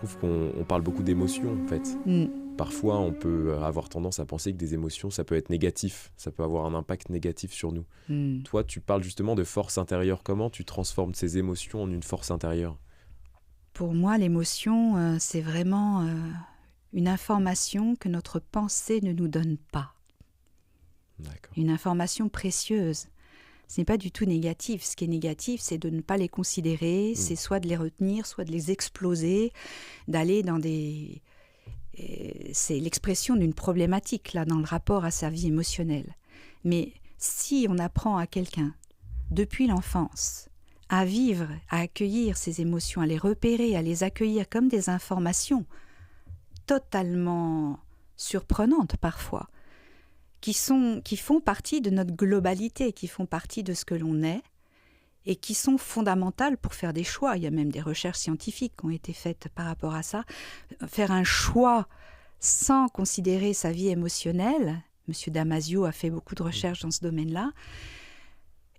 trouve qu'on parle beaucoup d'émotions, en fait. Parfois, on peut avoir tendance à penser que des émotions, ça peut être négatif, ça peut avoir un impact négatif sur nous. Toi, tu parles justement de force intérieure. Comment tu transformes ces émotions en une force intérieure ? Pour moi, l'émotion, c'est vraiment une information que notre pensée ne nous donne pas. D'accord. Une information précieuse. Ce n'est pas du tout négatif. Ce qui est négatif, c'est de ne pas les considérer, c'est soit de les retenir, soit de les exploser, d'aller dans des... C'est l'expression d'une problématique, là, dans le rapport à sa vie émotionnelle. Mais si on apprend à quelqu'un, depuis l'enfance, à vivre, à accueillir ces émotions, à les repérer, à les accueillir comme des informations totalement surprenantes parfois, qui font partie de notre globalité, qui font partie de ce que l'on est et qui sont fondamentales pour faire des choix. Il y a même des recherches scientifiques qui ont été faites par rapport à ça. Faire un choix sans considérer sa vie émotionnelle, M. Damasio a fait beaucoup de recherches dans ce domaine-là,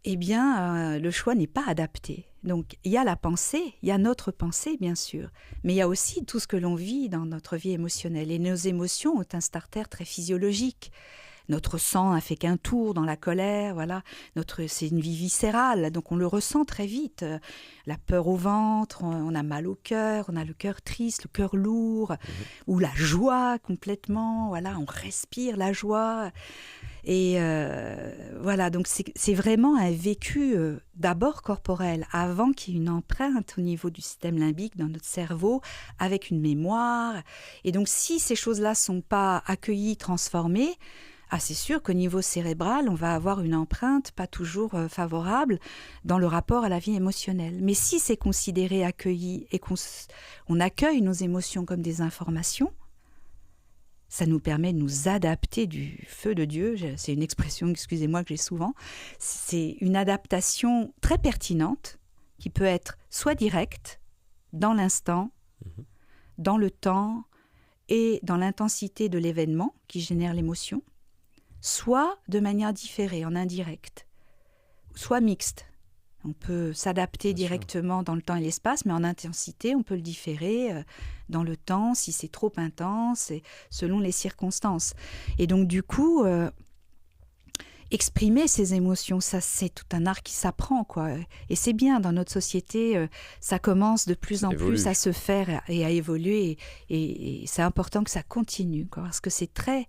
eh bien, le choix n'est pas adapté. Donc, il y a la pensée, il y a notre pensée, bien sûr, mais il y a aussi tout ce que l'on vit dans notre vie émotionnelle. Et nos émotions ont un starter très physiologique. Notre sang n'a fait qu'un tour dans la colère, voilà. C'est une vie viscérale, donc on le ressent très vite. La peur au ventre, on a mal au cœur, on a le cœur triste, le cœur lourd, ou la joie complètement, voilà, on respire la joie. Et voilà, donc c'est vraiment un vécu d'abord corporel, avant qu'il y ait une empreinte au niveau du système limbique dans notre cerveau, avec une mémoire. Et donc si ces choses-là ne sont pas accueillies, transformées, c'est sûr qu'au niveau cérébral, on va avoir une empreinte pas toujours favorable dans le rapport à la vie émotionnelle. Mais si c'est considéré accueilli et qu'on accueille nos émotions comme des informations, ça nous permet de nous adapter du feu de Dieu. C'est une expression, excusez-moi, que j'ai souvent. C'est une adaptation très pertinente qui peut être soit directe, dans l'instant, dans le temps et dans l'intensité de l'événement qui génère l'émotion, soit de manière différée, en indirect, soit mixte. On peut s'adapter directement dans le temps et l'espace, mais en intensité, on peut le différer dans le temps, si c'est trop intense, et selon les circonstances. Et donc, du coup, exprimer ses émotions, ça, c'est tout un art qui s'apprend, quoi. Et c'est bien, dans notre société, ça commence de plus en plus à se faire et à évoluer. Et c'est important que ça continue, quoi, parce que c'est très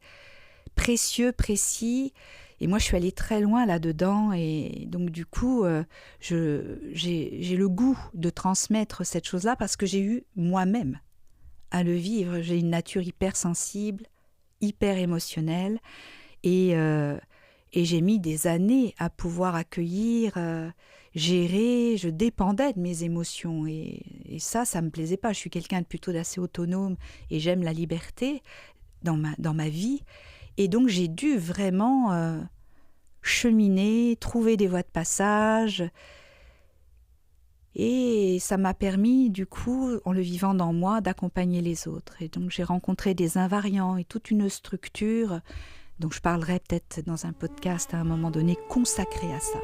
précieux, précis, et moi je suis allée très loin là-dedans, et donc du coup j'ai le goût de transmettre cette chose-là parce que j'ai eu moi-même à le vivre. J'ai une nature hyper sensible, hyper émotionnelle, et j'ai mis des années à pouvoir accueillir, gérer. Je dépendais de mes émotions, et ça me plaisait pas. Je suis quelqu'un de plutôt d'assez autonome et j'aime la liberté dans ma vie. Et donc, j'ai dû vraiment cheminer, trouver des voies de passage. Et ça m'a permis, du coup, en le vivant dans moi, d'accompagner les autres. Et donc, j'ai rencontré des invariants et toute une structure dont je parlerai peut-être dans un podcast à un moment donné consacré à ça.